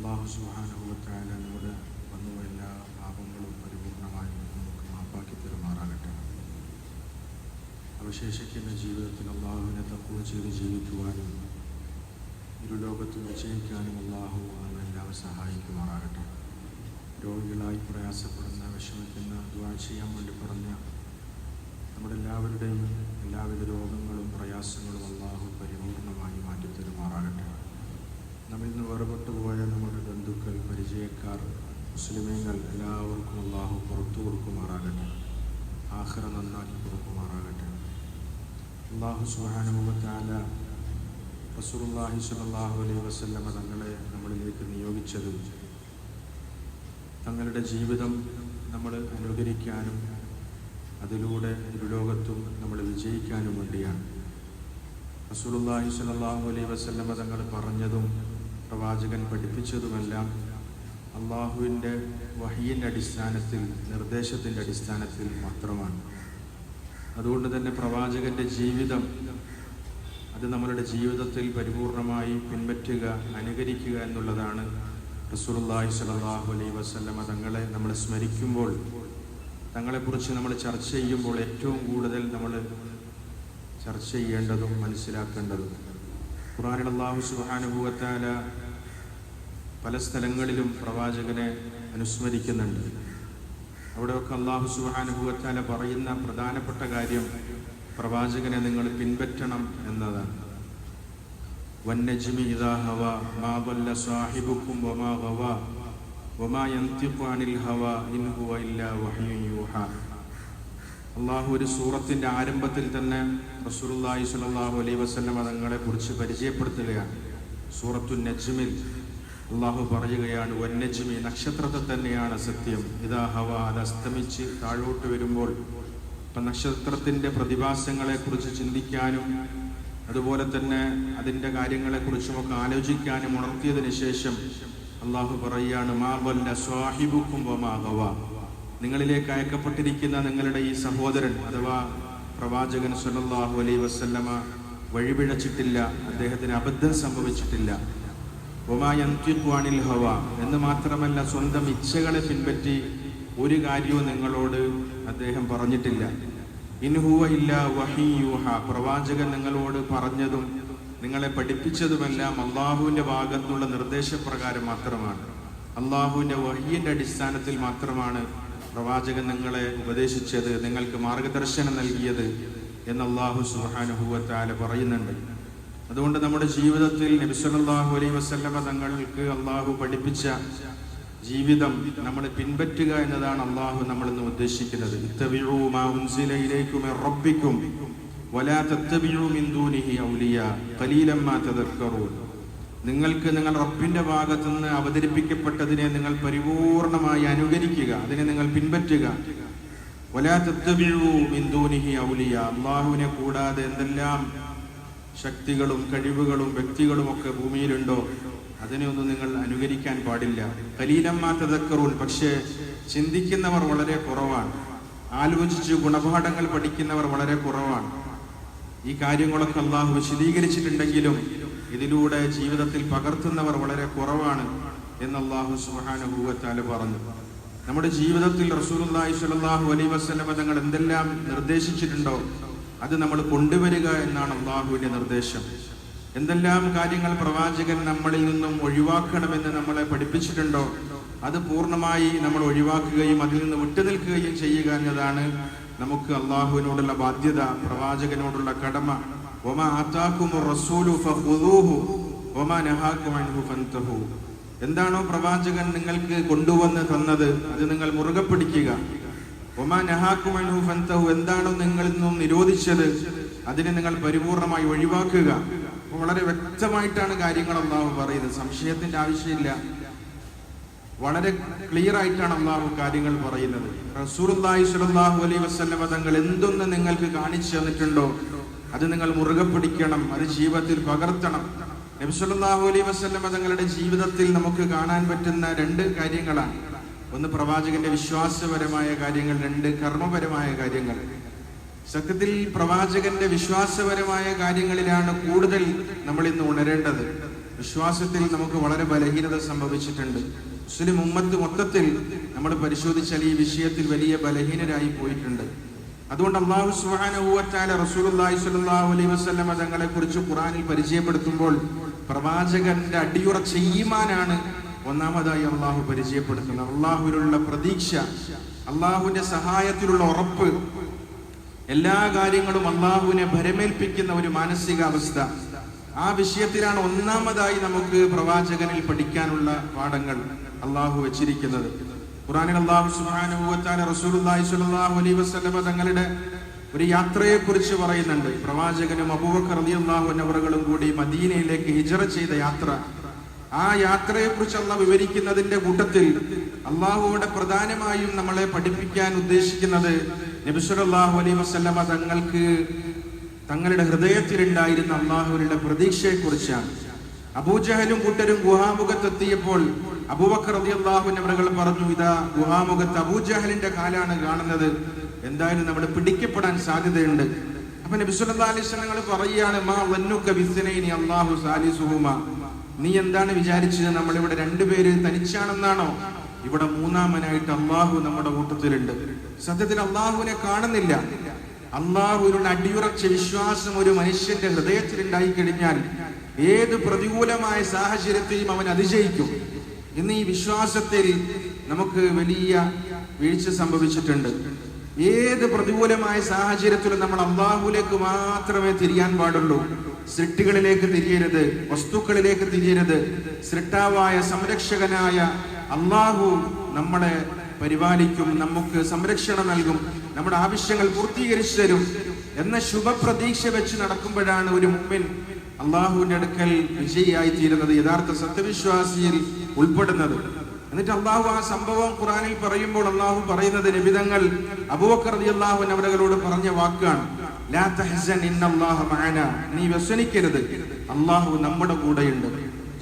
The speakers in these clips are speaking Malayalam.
അല്ലാഹു സുബ്ഹാനഹു വ തആല നമ്മുടെ വന്നുപോയ എല്ലാ പാപങ്ങളും പരിപൂർണമായി നമുക്ക് മാപ്പാക്കി തരുമാറാകട്ടെ. അവശേഷിക്കുന്ന ജീവിതത്തിൽ അള്ളാഹുവിനെ തഖ്വ ചെയ്ത് ജീവിക്കുവാനും ഇരുലോകത്ത് വിജയിക്കാനും അള്ളാഹു നമ്മെല്ലാം സഹായിക്കുമാറാകട്ടെ. രോഗികളായി പ്രയാസപ്പെടുന്ന, വിഷമിക്കുന്ന, ദുആ ചെയ്യാൻ വേണ്ടി പറഞ്ഞ നമ്മുടെ എല്ലാവരുടെയും എല്ലാവിധ രോഗങ്ങളും പ്രയാസങ്ങളും അള്ളാഹു പരിപൂർണമായി മാറ്റിത്തരുമാറാകട്ടെ. നമ്മിൽ നിന്ന് വേർപെട്ടു പോയ നമ്മുടെ ബന്ധുക്കൾ, പരിചയക്കാർ, മുസ്ലിമീങ്ങൾ എല്ലാവർക്കും അള്ളാഹു പുറത്തു കൊടുക്കുമാറാകട്ടെ. ആഖിറ നന്നാക്കി കൊടുക്കുമാറാകട്ടെ. അല്ലാഹു സുബ്ഹാനഹു വ തആല റസൂലുള്ളാഹി സ്വല്ലല്ലാഹു അലൈഹി വസല്ലമ തങ്ങളെ നമ്മളിലേക്ക് നിയോഗിച്ചത് തങ്ങളുടെ ജീവിതം നമ്മൾ അനുകരിക്കാനും അതിലൂടെ ഇരുലോകത്തും നമ്മൾ വിജയിക്കാനും വേണ്ടിയാണ്. റസൂലുള്ളാഹി സ്വല്ലല്ലാഹു അലൈഹി വസല്ലമ തങ്ങൾ പറഞ്ഞതും പ്രവാചകൻ പഠിപ്പിച്ചതുമെല്ലാം അള്ളാഹുവിൻ്റെ വഹിയിൻ്റെ അടിസ്ഥാനത്തിൽ, നിർദ്ദേശത്തിൻ്റെ അടിസ്ഥാനത്തിൽ മാത്രമാണ്. അതുകൊണ്ട് തന്നെ പ്രവാചകൻ്റെ ജീവിതം അത് നമ്മളുടെ ജീവിതത്തിൽ പരിപൂർണമായി പിൻപറ്റുക, അനുകരിക്കുക എന്നുള്ളതാണ് റസൂലുള്ളാഹി സ്വല്ലല്ലാഹു അലൈഹി വസല്ലമ തങ്ങളെ നമ്മൾ സ്മരിക്കുമ്പോൾ, തങ്ങളെക്കുറിച്ച് നമ്മൾ ചർച്ച ചെയ്യുമ്പോൾ ഏറ്റവും കൂടുതൽ നമ്മൾ ചർച്ച ചെയ്യേണ്ടതും മനസ്സിലാക്കേണ്ടതും. ഖുർആനിൽ അല്ലാഹു സുബ്ഹാനഹു വ തആല പല സ്ഥലങ്ങളിലും പ്രവാചകനെ അനുസ്മരിക്കുന്നുണ്ട്. അവിടെയൊക്കെ അല്ലാഹു സുബ്ഹാനഹു വ തആല പറയുന്ന പ്രധാനപ്പെട്ട കാര്യം പ്രവാചകനെ നിങ്ങൾ പിൻപറ്റണം എന്നതാണ്. വന്നജ്മി ഇദാ ഹവാ മാ ضل സാഹിബുക്കും വമാ ഗവാ വമാ യൻതിഖു അനിൽ ഹവാ ഇൻ ഹുവ ഇല്ലാ വഹ്യുൻ യൂഹാ. അല്ലാഹു ഒരു സൂറത്തിന്റെ ആരംഭത്തിൽ തന്നെ റസൂലുള്ളാഹി സ്വല്ലല്ലാഹു അലൈഹി വസല്ലം തങ്ങളെ കുറിച്ച് പരിചയപ്പെടുത്തുകയാണ്. സൂറത്തുൻ നജ്മിൽ അല്ലാഹു പറയുകയാണ്, വന്നജ്മി, നക്ഷത്രത്തെ തന്നെയാണ് സത്യം, ഇദാ ഹവാ, അത് അസ്തമിച്ച് താഴോട്ട് വരുമ്പോൾ. അപ്പം നക്ഷത്രത്തിൻ്റെ പ്രതിഭാസങ്ങളെക്കുറിച്ച് ചിന്തിക്കാനും അതുപോലെ തന്നെ അതിൻ്റെ കാര്യങ്ങളെക്കുറിച്ചുമൊക്കെ ആലോചിക്കാനും ഉണർത്തിയതിനു ശേഷം അള്ളാഹു പറയുകയാണ്, മാ ضل സാഹിബുക്കും വമാ ഗവാ, നിങ്ങളിലേക്ക് അയക്കപ്പെട്ടിരിക്കുന്ന നിങ്ങളുടെ ഈ സഹോദരൻ അഥവാ പ്രവാചകൻ സ്വല്ലല്ലാഹു അലൈഹി വസല്ലമ വഴിപിഴച്ചിട്ടില്ല, അദ്ദേഹത്തിന് അബദ്ധം സംഭവിച്ചിട്ടില്ല. വമാ യൻതിഖു അനിൽ ഹവാ, എന്ന് മാത്രമല്ല സ്വന്തം ഇച്ഛകളെ പിൻപറ്റി ഒരു കാര്യവും നിങ്ങളോട് അദ്ദേഹം പറഞ്ഞിട്ടില്ല. ഇൻ ഹുവ ഇല്ലാ വഹ്യുൻ യൂഹാ, പ്രവാചകൻ നിങ്ങളോട് പറഞ്ഞതും നിങ്ങളെ പഠിപ്പിച്ചതുമെല്ലാം അള്ളാഹുവിൻ്റെ ഭാഗത്തുള്ള നിർദ്ദേശപ്രകാരം മാത്രമാണ്. അള്ളാഹുവിൻ്റെ വഹ്യിൻ്റെ അടിസ്ഥാനത്തിൽ മാത്രമാണ് പ്രവാചകൻ നിങ്ങളെ ഉപദേശിച്ചത്, നിങ്ങൾക്ക് മാർഗദർശനം നൽകിയത് എന്ന് അല്ലാഹു സുബ്ഹാനഹു വ തആല പറയുന്നുണ്ട്. അതുകൊണ്ട് നമ്മുടെ ജീവിതത്തിൽ നബി സല്ലല്ലാഹു അലൈഹി വസല്ലമ തങ്ങൾക്ക് അള്ളാഹു പഠിപ്പിച്ച ജീവിതം നമ്മൾ പിൻപറ്റുക എന്നതാണ് അള്ളാഹു നമ്മളിന്ന് ഉദ്ദേശിക്കുന്നത്. ഇത്തബിഉ മാ ഉൻസില ഇലൈക്കും മിർ റബ്ബിക്കും വലാ തത്തബിഉ മിൻ ദൂനിഹി ഔലിയാ ഖലീലൻ മാ തദക്കറൂൻ. നിങ്ങൾക്ക് നിങ്ങളുടെ റബ്ബിന്റെ ഭാഗത്തു നിന്ന് അവതരിപ്പിക്കപ്പെട്ടതിനെ നിങ്ങൾ പരിപൂർണമായി അനുകരിക്കുക, അതിനെ നിങ്ങൾ പിൻപറ്റുക. വലാ തത്തബിഉ മിൻ ദൂനിഹി ഔലിയാ, അള്ളാഹുവിനെ കൂടാതെ എന്തെല്ലാം ശക്തികളും കഴിവുകളും വ്യക്തികളും ഒക്കെ ഭൂമിയിലുണ്ടോ അതിനെയൊന്നും നിങ്ങൾ അനുകരിക്കാൻ പാടില്ല. ഖലീലൻ മാ തദക്കറൂൻ, പക്ഷേ ചിന്തിക്കുന്നവർ വളരെ കുറവാണ്, ആലോചിച്ച് ഗുണപാഠങ്ങൾ പഠിക്കുന്നവർ വളരെ കുറവാണ്. ഈ കാര്യങ്ങളൊക്കെ അള്ളാഹു വിശദീകരിച്ചിട്ടുണ്ടെങ്കിലും ഇതിലൂടെ ജീവിതത്തിൽ പകർത്തുന്നവർ വളരെ കുറവാണ് എന്ന് അല്ലാഹു സുബ്ഹാനഹു വ തആല പറഞ്ഞു. നമ്മുടെ ജീവിതത്തിൽ റസൂലുള്ളാഹി സ്വല്ലല്ലാഹു അലൈഹി വസല്ലമ തങ്ങൾ എന്തെല്ലാം നിർദ്ദേശിച്ചിട്ടുണ്ടോ അത് നമ്മൾ കൊണ്ടുവരിക എന്നാണ് അള്ളാഹുവിൻ്റെ നിർദ്ദേശം. എന്തെല്ലാം കാര്യങ്ങൾ പ്രവാചകൻ നമ്മളിൽ നിന്നും ഒഴിവാക്കണമെന്ന് നമ്മളെ പഠിപ്പിച്ചിട്ടുണ്ടോ അത് പൂർണ്ണമായി നമ്മൾ ഒഴിവാക്കുകയും അതിൽ നിന്ന് വിട്ടുനിൽക്കുകയും ചെയ്യുക എന്നതാണ് നമുക്ക് അള്ളാഹുവിനോടുള്ള ബാധ്യത, പ്രവാചകനോടുള്ള കടമ. വമാ ആതാകുമുർ റസൂലു ഫഖുദൂഹു വമാ നഹാകും അൻഹു ഫൻതഹു. എന്താണോ പ്രവാചകൻ നിങ്ങൾക്ക് കൊണ്ടുവന്ന് തന്നത് അത് നിങ്ങൾ മുറുകെ പിടിക്കുക. വമാ നഹാകും അൻഹു ഫൻതഹു, എന്താണോ നിങ്ങളിൽ നിന്നും നിരോധിച്ചത് അതിനെ നിങ്ങൾ പരിപൂർണമായി ഒഴിവാക്കുക. വളരെ വ്യക്തമായിട്ടാണ് കാര്യങ്ങൾ അള്ളാഹു പറയുന്നത്, സംശയത്തിന്റെ ആവശ്യമില്ല. വളരെ ക്ലിയർ ആയിട്ടാണ് അള്ളാഹു കാര്യങ്ങൾ പറയുന്നത്. റസൂലുള്ളാഹി സ്വല്ലല്ലാഹു അലൈഹി വസല്ലമ തങ്ങൾ എന്തൊന്ന് നിങ്ങൾക്ക് കാണിച്ചു തന്നിട്ടുണ്ടോ അത് നിങ്ങൾ മുറുകെ പിടിക്കണം, അത് ജീവിതത്തിൽ പകർത്തണം. നബി സല്ലല്ലാഹു അലൈഹി വസല്ലമ തങ്ങളുടെ ജീവിതത്തിൽ നമുക്ക് കാണാൻ പറ്റുന്ന രണ്ട് കാര്യങ്ങളാണ്. ഒന്ന് പ്രവാചകന്റെ വിശ്വാസപരമായ കാര്യങ്ങൾ, രണ്ട് കർമ്മപരമായ കാര്യങ്ങൾ. സത്യത്തിൽ പ്രവാചകന്റെ വിശ്വാസപരമായ കാര്യങ്ങളിലാണ് കൂടുതൽ നമ്മൾ ഇന്ന് ഉണരേണ്ടത്. വിശ്വാസത്തിൽ നമുക്ക് വളരെ ബലഹീനത സംഭവിച്ചിട്ടുണ്ട്. മുസ്ലിം ഉമ്മത്ത് മൊത്തത്തിൽ നമ്മൾ പരിശോധിച്ചാൽ ഈ വിഷയത്തിൽ വലിയ ബലഹീനരായി പോയിട്ടുണ്ട്. അതുകൊണ്ട് അല്ലാഹു സുബ്ഹാനഹു വ തആല റസൂലുള്ളാഹി സ്വല്ലല്ലാഹു അലൈഹി വസല്ലം തങ്ങളെ കുറിച്ച് ഖുർആനിൽ പരിചയപ്പെടുത്തുമ്പോൾ പ്രവാചകന്റെ അടിയുറച്ച ഈമാനാണ് ഒന്നാമതായി അള്ളാഹു പരിചയപ്പെടുത്തുന്നത്. അള്ളാഹുവിലുള്ള പ്രതീക്ഷ, അള്ളാഹുവിന്റെ സഹായത്തിലുള്ള ഉറപ്പ്, എല്ലാ കാര്യങ്ങളും അള്ളാഹുവിനെ ഭരമേൽപ്പിക്കുന്ന ഒരു മാനസികാവസ്ഥ, ആ വിഷയത്തിലാണ് ഒന്നാമതായി നമുക്ക് പ്രവാചകനിൽ പഠിക്കാനുള്ള പാഠങ്ങൾ അള്ളാഹു വെച്ചിരിക്കുന്നത്. ഖുർആനിൽ അല്ലാഹു സുബ്ഹാനഹു വ തആല റസൂലുള്ളാഹി സ്വല്ലല്ലാഹു അലൈഹി വസല്ലം തങ്ങളുടെ ഒരു യാത്രയെ കുറിച്ച് പറയുന്നുണ്ട്. പ്രവാചകനും അബൂബക്കർ റളിയല്ലാഹു അൻഹു അവറുകളും കൂടി മദീനയിലേക്ക് ഹിജ്റ ചെയ്ത യാത്ര. ആ യാത്രയെ കുറിച്ച് അള്ളാഹു വിവരിക്കുന്നതിന്റെ കൂട്ടത്തിൽ അള്ളാഹുവിടെ പ്രധാനമായും നമ്മളെ പഠിപ്പിക്കാൻ ഉദ്ദേശിക്കുന്നത് നബി സല്ലല്ലാഹു അലൈഹി വസല്ലം തങ്ങൾക്ക് തങ്ങളുടെ ഹൃദയത്തിലുണ്ടായിരുന്ന അള്ളാഹുവിന്റെ പ്രതീക്ഷയെ കുറിച്ചാണ്. അബൂജഹലും കൂട്ടരും ഗുഹാമുഖത്തെത്തിയപ്പോൾ അബൂബക്കർ റളിയല്ലാഹു അൻഹു അവറുകൾ പറഞ്ഞു, ഇതാ ഗുഹാമുഖത്ത് അബൂജഹലിന്റെ കാലാണ് കാണുന്നത്, എന്തായാലും നമ്മൾ പിടിക്കപ്പെടാൻ സാധ്യതയുണ്ട്. അപ്പൊ നബി സല്ലല്ലാഹു അലൈഹി വസല്ലം പറയുകയാണ്, മാ വന്നുക ബിസ്നൈനി അല്ലാഹു സാലിസുഹുമാ, നീ എന്താണ് വിചാരിച്ചത്, നമ്മളിവിടെ രണ്ടുപേര് തനിച്ചാണെന്നാണോ? ഇവിടെ മൂന്നാമനായിട്ട് അള്ളാഹു നമ്മുടെ കൂട്ടത്തിലുണ്ട്. സത്യത്തിൽ അള്ളാഹുവിനെ കാണുന്നില്ല. അള്ളാഹുവിനുള്ള അടിയുറച്ച വിശ്വാസം ഒരു മനുഷ്യന്റെ ഹൃദയത്തിൽ ഉണ്ടായി കഴിഞ്ഞാൽ ഏത് പ്രതികൂലമായ സാഹചര്യത്തെയും അവൻ അതിജയിക്കും. ഇന്ന് ഈ വിശ്വാസത്തിൽ നമുക്ക് വലിയ വീഴ്ച സംഭവിച്ചിട്ടുണ്ട്. ഏത് പ്രതികൂലമായ സാഹചര്യത്തിലും നമ്മൾ അള്ളാഹുലേക്ക് മാത്രമേ തിരിയാൻ പാടുള്ളൂ. സൃഷ്ടികളിലേക്ക് തിരിയരുത്, വസ്തുക്കളിലേക്ക് തിരിയരുത്. സൃഷ്ടാവായ സംരക്ഷകനായ അള്ളാഹു നമ്മളെ പരിപാലിക്കും, നമുക്ക് സംരക്ഷണം നൽകും, നമ്മുടെ ആവശ്യങ്ങൾ പൂർത്തീകരിച്ചു തരും എന്ന ശുഭപ്രതീക്ഷ വെച്ച് നടക്കുമ്പോഴാണ് ഒരു മുഅ്മിൻ അള്ളാഹുവിന്റെ അടുക്കൽ വിജയിയായി തീരുന്നത്, യഥാർത്ഥ സത്യവിശ്വാസിയിൽ ഉൾപ്പെടുന്നത്. എന്നിട്ട് അള്ളാഹു ആ സംഭവം ഖുർആനിൽ പറയുമ്പോൾ അള്ളാഹു പറയുന്നത്, നബിതങ്ങൾ അബൂബക്കർ റളിയല്ലാഹു അൻഹു അവരോട് പറഞ്ഞ വാക്കാണ്, ലാ തഹ്സൻ ഇന്നല്ലാഹ മഅനാ, നീ വ്യസനിക്കരുത്, അള്ളാഹു നമ്മുടെ കൂടെയുണ്ട്.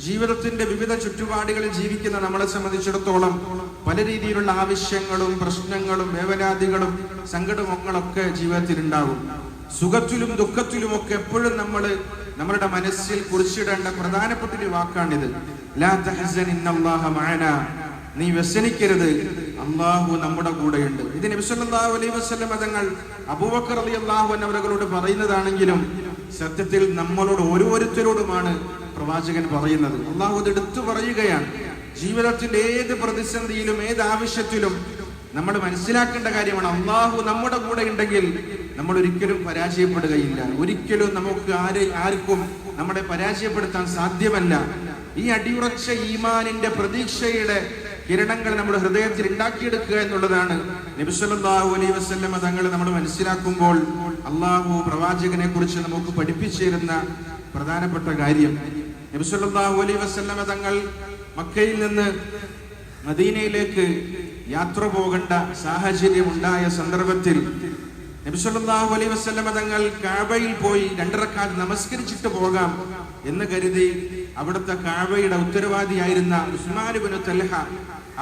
ജീവിതത്തിന്റെ വിവിധ ചുറ്റുപാടുകളിൽ ജീവിക്കുന്ന നമ്മളെ സംബന്ധിച്ചിടത്തോളം പല രീതിയിലുള്ള ആവശ്യങ്ങളും പ്രശ്നങ്ങളും വേവലാതികളും സങ്കടങ്ങളൊക്കെ ജീവിതത്തിൽ ഉണ്ടാകും. സുഖത്തിലും ദുഃഖത്തിലും ഒക്കെ എപ്പോഴും നമ്മളുടെ മനസ്സിൽ കുറിച്ചിടേണ്ട പ്രധാനപ്പെട്ട ഒരു വാക്കാണിത്, ലാ തഹ്സൻ ഇന്നല്ലാഹ മഅനാ, നീ വ്യസനിക്കരുത്, അള്ളാഹു നമ്മുടെ കൂടെയുണ്ട്. ഇത് നബി സല്ലല്ലാഹു അലൈഹി വസല്ലം തങ്ങൾ അബൂബക്കർ റളിയല്ലാഹു അൻഹു അവരോട് പറയുന്നതാണെങ്കിലും സത്യത്തിൽ നമ്മളോട് ഓരോരുത്തരോടുമാണ് പ്രവാചകൻ പറയുന്നത്. അള്ളാഹു അത് എടുത്തു പറയുകയാണ്. ജീവിതത്തിന്റെ ഏത് പ്രതിസന്ധിയിലും ഏത് ആവശ്യത്തിലും നമ്മൾ മനസ്സിലാക്കേണ്ട കാര്യമാണ്, അള്ളാഹു നമ്മുടെ കൂടെ ഉണ്ടെങ്കിൽ നമ്മൾ ഒരിക്കലും പരാജയപ്പെടുകയില്ല. ഒരിക്കലും നമുക്ക് ആർക്കും നമ്മളെ പരാജയപ്പെടുത്താൻ സാധ്യമല്ല. ഈ അടിയുറച്ച ഈമാനിന്റെ പ്രതീക്ഷയുടെ കിരണങ്ങൾ നമ്മുടെ ഹൃദയത്തിൽ ഉണ്ടാക്കിയെടുക്കുക എന്നുള്ളതാണ് നബി സല്ലല്ലാഹു അലൈഹി വസല്ലം തങ്ങൾ നമ്മൾ മനസ്സിലാക്കുമ്പോൾ അള്ളാഹു പ്രവാചകനെ കുറിച്ച് നമുക്ക് പഠിപ്പിച്ചിരുന്ന പ്രധാനപ്പെട്ട കാര്യം. നബി സല്ലല്ലാഹു അലൈഹി വസല്ലം തങ്ങൾ മക്കയിൽ നിന്ന് മദീനയിലേക്ക് യാത്ര പോകേണ്ട സാഹചര്യം ഉണ്ടായ സന്ദർഭത്തിൽ നബി സല്ലല്ലാഹു അലൈഹി വസല്ലം തങ്ങൾ കഅബയിൽ പോയി 2 റക്അത്ത് നമസ്കരിച്ചിട്ട് പോകാം എന്ന് കരുതി അവിടുത്തെ കഅബയുടെ ഉത്തരവാദിയായിരുന്ന ഉസ്മാൻ ഇബ്നു തൽഹ,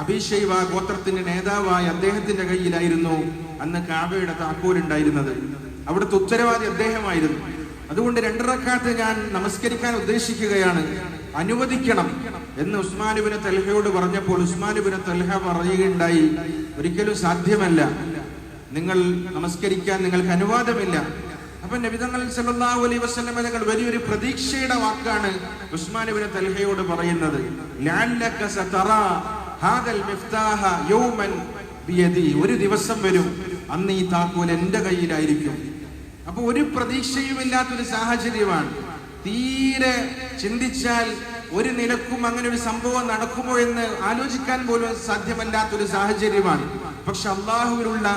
അബീ ശൈബ ഗോത്രത്തിന്റെ നേതാവായ അദ്ദേഹത്തിന്റെ കയ്യിലായിരുന്നു അന്ന് കഅബയുടെ താക്കോൽ ഉണ്ടായിരുന്നത്. അവിടുത്തെ ഉത്തരവാദി അദ്ദേഹമായിരുന്നു. അതുകൊണ്ട് 2 റക്അത്ത് ഞാൻ നമസ്കരിക്കാൻ ഉദ്ദേശിക്കുകയാണ്, അനുവദിക്കണം എന്ന് ഉസ്മാൻ ഇബ്നു തൽഹയോട് പറഞ്ഞപ്പോൾ ഉസ്മാൻ ഇബ്നു തൽഹ പറയുകയുണ്ടായി, ഒരിക്കലും സാധ്യമല്ല, നിങ്ങൾ നമസ്കരിക്കാൻ നിങ്ങൾക്ക് അനുവാദമില്ല. അപ്പൊ നബി തങ്ങൾ സല്ലല്ലാഹു അലൈഹി വസല്ലം തങ്ങൾ വലിയൊരു പ്രതീക്ഷയുടെ വാക്കാണ് ഉസ്മാൻ ഇബ്നു തൽഹയോട് പറയുന്നത്, ലഅല്ലക സതറാ ഹാദൽ മിഫ്താഹ യൗമൻ ബിയദി, ഒരു ദിവസം വരും അന്ന് ഈ താക്കോൽ എന്റെ കയ്യിലായിരിക്കും. അപ്പൊ ഒരു പ്രതീക്ഷയും ഇല്ലാത്തൊരു സാഹചര്യമാണ്. തീരെ ചിന്തിച്ചാൽ ഒരു നിലക്കും അങ്ങനെ ഒരു സംഭവം നടക്കുമോ എന്ന് ആലോചിക്കാൻ പോലും സാധ്യമല്ലാത്തൊരു സാഹചര്യമാണ്. പക്ഷെ അള്ളാഹുവിലുള്ള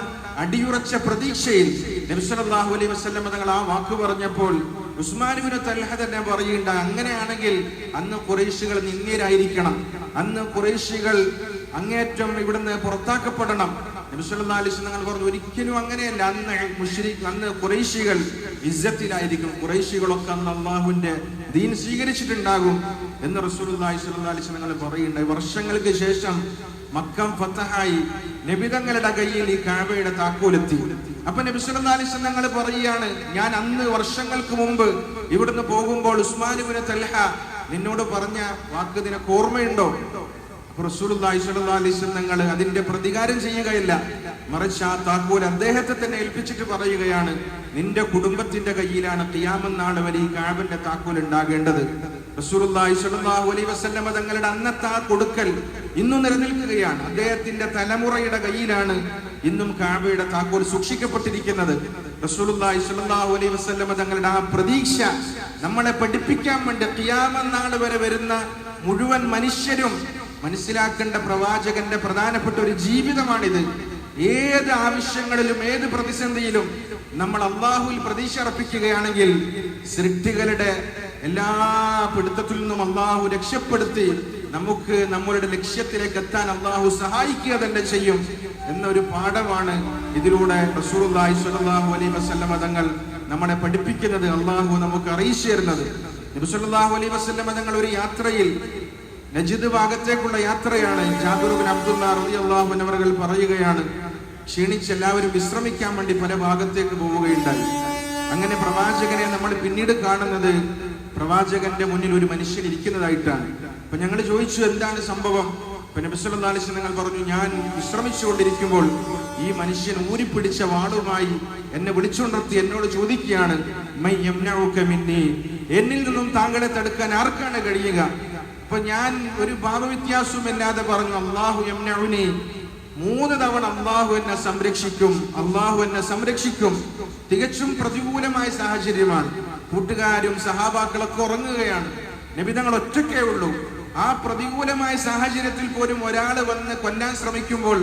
അടിയുറച്ച പ്രതീക്ഷയിൽ നബി സല്ലല്ലാഹു അലൈഹി വസല്ലം തങ്ങൾ ആ വാക്ക് പറഞ്ഞപ്പോൾ ഉസ്മാൻ ഇബ്നു തൽഹ തന്നെ പറയുന്നുണ്ട്, അങ്ങനെയാണെങ്കിൽ അന്ന് ഖുറൈശികൾ നിന്ദ്യരായിരിക്കണം, അന്ന് ഖുറൈശികൾ അങ്ങേറ്റം ഇവിടുന്ന് പുറത്താക്കപ്പെടണം. നബി സല്ലല്ലാഹു അലൈഹി വസല്ലം തങ്ങൾ പറഞ്ഞു, ഒരിക്കലും അങ്ങനെയല്ല, അന്ന് ഖുറൈശികൾ ഇസ്സത്തിലായിരിക്കും, ഖുറൈശികളൊക്കെ അന്ന് അള്ളാഹുവിന്റെ ദീൻ സ്വീകരിച്ചിട്ടുണ്ടാകും എന്ന് റസൂലുള്ളാഹി സ്വല്ലല്ലാഹു അലൈഹി വസല്ലം പറയുന്നുണ്ട്. വർഷങ്ങൾക്ക് ശേഷം മക്ക ഫതഹായി, നബി തങ്ങളുടെ കയ്യിൽ ഈ കഅബയുടെ താക്കോലെത്തി. അപ്പൊ നബി സല്ലല്ലാഹു അലൈഹി വസല്ലം തങ്ങൾ പറയുകയാണ്, ഞാൻ അന്ന് വർഷങ്ങൾക്ക് മുമ്പ് ഇവിടുന്ന് പോകുമ്പോൾ ഉസ്മാൻ ഇബ്നു തൽഹ നിന്നോട് പറഞ്ഞ വാക്ക് നിനക്ക് ഓർമ്മയുണ്ടോ? റസൂലുള്ളാഹി സ്വല്ലല്ലാഹു അലൈഹി വസല്ലം തങ്ങൾ അതിന്റെ പ്രതികാരം ചെയ്യുകയില്ല, മറിച്ച് ആ താക്കോൽ അദ്ദേഹത്തെ തന്നെ ഏൽപ്പിച്ചിട്ട് പറയുകയാണ്, നിന്റെ കുടുംബത്തിന്റെ കയ്യിലാണ് ഖിയാമത്ത് നാൾ വരെ ഈ കഅബയുടെ താക്കോൽ ഉണ്ടാകേണ്ടത്. റസൂലുള്ളാഹി സ്വല്ലല്ലാഹു അലൈഹി വസല്ലം തങ്ങളുടെ അന്നത്തെ ആ കൊടുക്കൽ ഇന്നും നിലനിൽക്കുകയാണ്. അദ്ദേഹത്തിന്റെ തലമുറയുടെ കയ്യിലാണ് ഇന്നും കഅബയുടെ താക്കോൽ സൂക്ഷിക്കപ്പെട്ടിരിക്കുന്നത്. റസൂലുള്ളാഹി സ്വല്ലല്ലാഹു അലൈഹി വസല്ലം തങ്ങളുടെ ആ പ്രതീക്ഷ നമ്മളെ പഠിപ്പിക്കാൻ വേണ്ടി ഖിയാമത്ത് നാൾ വരെ വരുന്ന മുഴുവൻ മനുഷ്യരും മനസ്സിലാക്കേണ്ട പ്രവാചകന്റെ പ്രധാനപ്പെട്ട ഒരു ജീവിതമാണിത്. ഏത് ആവശ്യങ്ങളിലും ഏത് പ്രതിസന്ധിയിലും നമ്മൾ അള്ളാഹുവിൽ പ്രതീക്ഷ അർപ്പിക്കുകയാണെങ്കിൽ സൃഷ്ടികളുടെ എല്ലാ പിടുത്തത്തിൽ നിന്നും അള്ളാഹു രക്ഷപ്പെടുത്തി നമുക്ക് നമ്മളുടെ ലക്ഷ്യത്തിലേക്ക് എത്താൻ അള്ളാഹു സഹായിക്കുക തന്നെ ചെയ്യും എന്നൊരു പാഠമാണ് ഇതിലൂടെ റസൂലുള്ളാഹി സ്വല്ലല്ലാഹു അലൈഹി വസല്ലം തങ്ങൾ നമ്മളെ പഠിപ്പിക്കുന്നത്, അള്ളാഹു നമുക്ക് അറിയിച്ചു തരുന്നത്. നബി സല്ലല്ലാഹു അലൈഹി വസല്ലം തങ്ങൾ ഒരു യാത്രയിൽ, നജിദ് ഭാഗത്തേക്കുള്ള യാത്രയാണ്, ജാബിർ ഇബ്നു അബ്ദുല്ലാഹ് റളിയല്ലാഹു അൻഹു അവർ പറയുകയാണ്, ക്ഷീണിച്ച് എല്ലാവരും വിശ്രമിക്കാൻ വേണ്ടി പല ഭാഗത്തേക്ക് പോവുകയുണ്ടായി. അങ്ങനെ പ്രവാചകനെ നമ്മൾ പിന്നീട് കാണുന്നത് പ്രവാചകന്റെ മുന്നിൽ ഒരു മനുഷ്യൻ ഇരിക്കുന്നതായിട്ടാണ്. അപ്പൊ ഞങ്ങൾ ചോദിച്ചു, എന്താണ് സംഭവം? അപ്പൊ നബി സല്ലല്ലാഹു അലൈഹി വസല്ലം പറഞ്ഞു, ഞാൻ വിശ്രമിച്ചുകൊണ്ടിരിക്കുമ്പോൾ ഈ മനുഷ്യൻ ഊരിപ്പിടിച്ച വാളുമായി എന്നെ വിളിച്ചുകൊണ്ടിർത്തി എന്നോട് ചോദിക്കുകയാണ്, മൻ യംനഉക മിന്നി, എന്നിൽ നിന്നും താങ്കളെ തടുക്കാൻ ആർക്കാണ് കഴിയുക? അപ്പൊ ഞാൻ ഒരു ഭാവവ്യത്യാസവുമില്ലാതെ പറഞ്ഞു, അല്ലാഹു യംനഉനി, 3 തവണ അള്ളാഹു എന്നെ സംരക്ഷിക്കും, അള്ളാഹു എന്നെ സംരക്ഷിക്കും. തികച്ചും പ്രതികൂലമായ സാഹചര്യമാണ്. കൂട്ടുകാരും സഹാബാക്കളൊക്കെ ഉറങ്ങുകയാണ്, നബി തങ്ങൾ ഒറ്റയ്ക്കേ ഉള്ളൂ. ആ പ്രതികൂലമായ സാഹചര്യത്തിൽ പോലും ഒരാൾ വന്ന് കൊല്ലാൻ ശ്രമിക്കുമ്പോൾ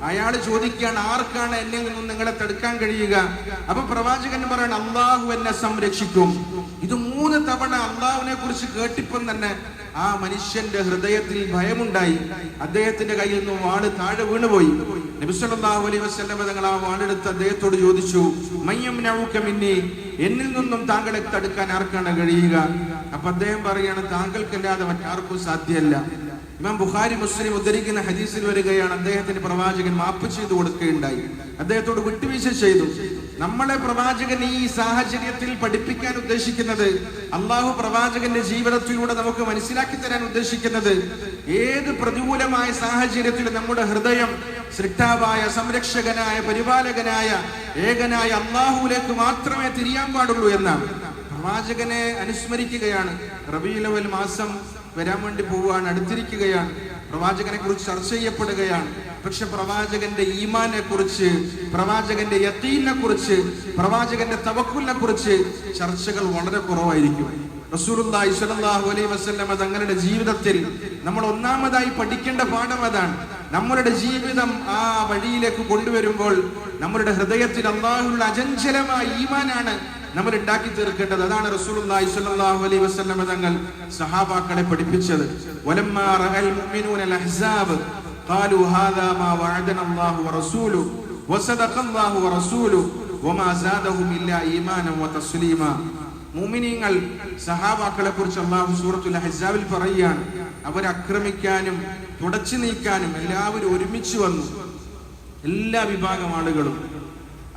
അയാൾ ചോദിക്കുകയാണ്, ആർക്കാണ് എന്നിൽ നിന്നും നിങ്ങളെ തടുക്കാൻ കഴിയുക? അപ്പൊ പ്രവാചകൻ പറയണം, അള്ളാഹു എന്നെ സംരക്ഷിക്കും. ഇത് 3 തവണ അള്ളാഹുവിനെ കുറിച്ച് കേട്ടിപ്പം തന്നെ ആ മനുഷ്യന്റെ ഹൃദയത്തിൽ ഭയമുണ്ടായി. അദ്ദേഹത്തിന്റെ കയ്യിൽ നിന്നും വാള് താഴെ വീണുപോയി. നബി സല്ലല്ലാഹു അലൈഹി വസല്ലം തങ്ങൾ ആ വാളെടുത്ത് അദ്ദേഹത്തോട് ചോദിച്ചു, മയ്യംനഉക മിന്നി, എന്നിൽ നിന്നും താങ്കളെ തടുക്കാൻ ആർക്കാണ് കഴിയുക? അപ്പൊ അദ്ദേഹം പറയാണ്, താങ്കൾക്കല്ലാതെ മറ്റാർക്കും സാധ്യമല്ല. ഇമാം ബുഖാരി മുസ്ലിം ഉദ്ധരിക്കുന്ന ഹദീസിൽ വരികയാണ്, അദ്ദേഹത്തിന് പ്രവാചകൻ മാപ്പ് ചെയ്തു കൊടുക്കുകയുണ്ടായി, അദ്ദേഹത്തോട് വിട്ടുവീഴ്ച ചെയ്തു. നമ്മളെ പ്രവാചകൻ ഈ സാഹചര്യത്തിൽ പഠിപ്പിക്കാൻ ഉദ്ദേശിക്കുന്നത്, അള്ളാഹു പ്രവാചകന്റെ ജീവിതത്തിലൂടെ നമുക്ക് മനസ്സിലാക്കി തരാൻ ഉദ്ദേശിക്കുന്നത്, ഏത് പ്രതികൂലമായ സാഹചര്യത്തിൽ നമ്മുടെ ഹൃദയം സൃഷ്ടാവായ, സംരക്ഷകനായ, പരിപാലകനായ, ഏകനായ അള്ളാഹുവിലേക്ക് മാത്രമേ തിരിയാൻ പാടുള്ളൂ എന്നാണ്. പ്രവാചകനെ അനുസ്മരിക്കുകയാണ്. റബീഉൽ അവ്വൽ മാസം വരാൻ വേണ്ടി പോവുകയാണ്, അടുത്തിരിക്കുകയാണ്. പ്രവാചകനെ കുറിച്ച് ചർച്ച ചെയ്യപ്പെടുകയാണ്. പക്ഷെ പ്രവാചകന്റെ ഈമാനെ കുറിച്ച്, പ്രവാചകന്റെ യഖീനെ കുറിച്ച്, പ്രവാചകന്റെ തവക്കുലിനെ കുറിച്ച് ചർച്ചകൾ വളരെ കുറവായിരിക്കും. റസൂലുള്ളാഹി സ്വല്ലല്ലാഹു അലൈഹി വസല്ലം തങ്ങളുടെ ജീവിതത്തിൽ നമ്മൾ ഒന്നാമതായി പഠിക്കേണ്ട പാഠം അതാണ്. നമ്മളുടെ ജീവിതം ആ വഴിയിലേക്ക് കൊണ്ടുവരുമ്പോൾ നമ്മളുടെ ഹൃദയത്തിൽ അല്ലാഹുവിലുള്ള അചഞ്ചലമായ ഈമാനാണ് നമ്മൾ ഉണ്ടാക്കി തീർക്കേണ്ടത്. അതാണ് റസൂലുള്ളാഹി സ്വല്ലല്ലാഹു അലൈഹി വസല്ലം തങ്ങൾ സഹാബാക്കളെ പഠിപ്പിച്ചത്. വലമ്മാ റഅൽ മുഅ്മിനൂന അൽ അഹ്സാബ് ഖാലു ഹാദാ മാ വഅദന അല്ലാഹു വറസൂലുഹു വസദഖ അല്ലാഹു വറസൂലുഹു വമാ സാദഹും ഇല്ലാ ഈമാനൻ വതസ്ലീമാ. മുഅ്മിനീങ്ങൾ സഹാബാക്കളെ കുറിച്ച് അല്ലാഹു സൂറത്തുൽ അഹ്സാബിൽ പറയുകയാണ്, അവരെ ആക്രമിക്കാനും തുടച്ചു നീക്കാനും എല്ലാവരും ഒരുമിച്ച് വന്നു. എല്ലാ വിഭാഗം ആളുകളും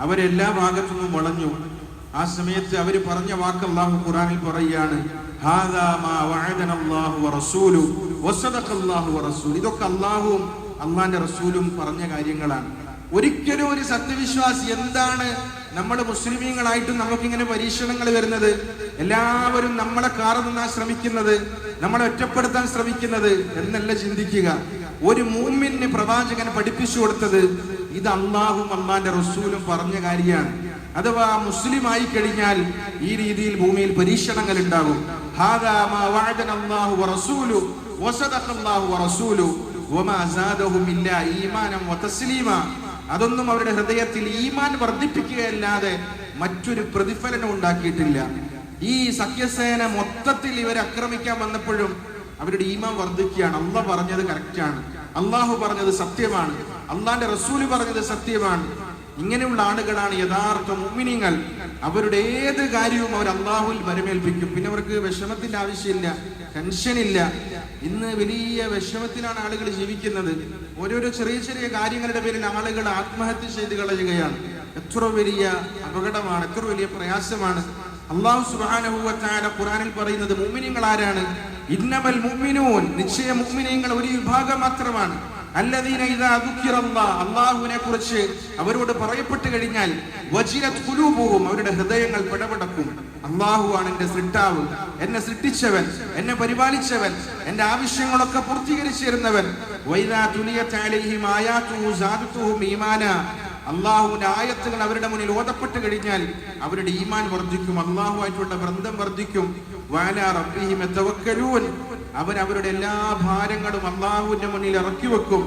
അവരെല്ലാ ഭാഗത്തു നിന്നും വളഞ്ഞു. ആ സമയത്ത് അവര് പറഞ്ഞ വാക്ക് അല്ലാഹു ഖുർആനിൽ പറയുകയാണ്, ഹാദാ മാ വഅദന അല്ലാഹു വറസൂലുഹു വസദഖ അല്ലാഹു വറസൂലുഹു. ഇതൊക്കെ അല്ലാഹുവും അല്ലാഹുവിന്റെ റസൂലും പറഞ്ഞ കാര്യങ്ങളാണ്. ഒരിക്കലും ഒരു സത്യവിശ്വാസി, എന്താണ് നമ്മൾ മുസ്ലിമീങ്ങളായിട്ടും നമുക്കിങ്ങനെ പരീക്ഷണങ്ങൾ വരുന്നത്, എല്ലാവരും നമ്മളെ കാർന്നാൻ ശ്രമിക്കുന്നത്, നമ്മളെ ഒറ്റപ്പെടുത്താൻ ശ്രമിക്കുന്നത് എന്നല്ല ചിന്തിക്കുക. ഒരു മുഅ്മിന് പ്രവാചകൻ പഠിപ്പിച്ചു കൊടുത്തത് ഇത് അല്ലാഹുവും അല്ലാഹുവിന്റെ റസൂലും പറഞ്ഞ കാര്യമാണ്. അഥവാ മുസ്ലിം ആയി കഴിഞ്ഞാൽ ഈ രീതിയിൽ ഭൂമിയിൽ പരീക്ഷണങ്ങൾ ഉണ്ടാകും. ഹാദാ മാ വഅദന അല്ലാഹു വറസൂലുഹു വസദഖ അല്ലാഹു വറസൂലുഹു വമാ സാദഹും ഇല്ലാ ഈമാനൻ വതസ്ലീമാ. അതൊന്നും അവരുടെ ഹൃദയത്തിൽ ഈമാൻ വർദ്ധിപ്പിക്കുകയല്ലാതെ മറ്റൊരു പ്രതിഫലനം ഉണ്ടാക്കിയിട്ടില്ല. ഈ സഖ്യസേന മൊത്തത്തിൽ ഇവരെ ആക്രമിക്കാൻ വന്നപ്പോഴും അവരുടെ ഈമാൻ വർദ്ധിക്കുകയാണ്. അല്ലാഹ് പറഞ്ഞത് കറക്റ്റാണ്, അല്ലാഹു പറഞ്ഞത് സത്യമാണ്, അല്ലാഹുവിന്റെ റസൂല് പറഞ്ഞത് സത്യമാണ്. ഇങ്ങനെയുള്ള ആളുകളാണ് യഥാർത്ഥ മുഅ്മിനീങ്ങൾ. അവരുടെ ഏത് കാര്യവും അവർ അല്ലാഹുവിൽ വരമേൽപ്പിക്കും. പിന്നെ അവർക്ക് വിഷമത്തിന്റെ ആവശ്യമില്ല, ടെൻഷനില്ല. ഇന്ന് വലിയ വിഷമത്തിലാണ് ആളുകൾ ജീവിക്കുന്നത്. ഓരോരോ ചെറിയ ചെറിയ കാര്യങ്ങളുടെ പേരിൽ ആളുകൾ ആത്മഹത്യ ചെയ്ത് കളയുകയാണ്. എത്ര വലിയ അപകടമാണ്, എത്ര വലിയ പ്രയാസമാണ്. അല്ലാഹു സുബ്ഹാനഹു വ തആല ഖുർആനിൽ പറയുന്നത്, മുഅ്മിനീങ്ങൾ ആരാണ്? ഇന്നമൽ മുഅ്മിനൂൻ, നിശ്ചയ മുഅ്മിനീങ്ങൾ ഒരു വിഭാഗം മാത്രമാണ്. അല്ലദീന ഇദാ ദുക്കിറല്ലാഹ്, അല്ലാഹുവിനെ കുറിച്ച് അവരോട് പറയപ്പെട്ടു കഴിഞ്ഞാൽ വജിലത് ഖുലൂബുഹും, അവരുടെ ഹൃദയങ്ങൾ പിടപെടക്കും. അല്ലാഹുവാണ് എന്റെ സൃഷ്ടാവ്, എന്നെ സൃഷ്ടിച്ചവൻ, എന്നെ പരിപാലിച്ചവൻ, എന്റെ ആവശ്യങ്ങളൊക്കെ പൂർത്തീകരിച്ചു തരുന്നവൻ. വഇദാ തുലിയത് അലൈഹിം ആയാതുഹു സാദതുഹും ഈമാനാ, അല്ലാഹുവിന്റെ ആയത്തുകൾ അവരുടെ മുന്നിൽ ഓതപ്പെട്ടു കഴിഞ്ഞാൽ അവരുടെ ഈമാൻ വർദ്ധിക്കും, അല്ലാഹുവായിട്ടുള്ള ബന്ധം വർദ്ധിക്കും. വഅലാ റബ്ബിഹിം യതവക്കലൂൻ, അവരവരുടെ എല്ലാ ഭാരങ്ങളും അല്ലാഹുവിന്റെ മുന്നിൽ ഇറക്കി വെക്കും.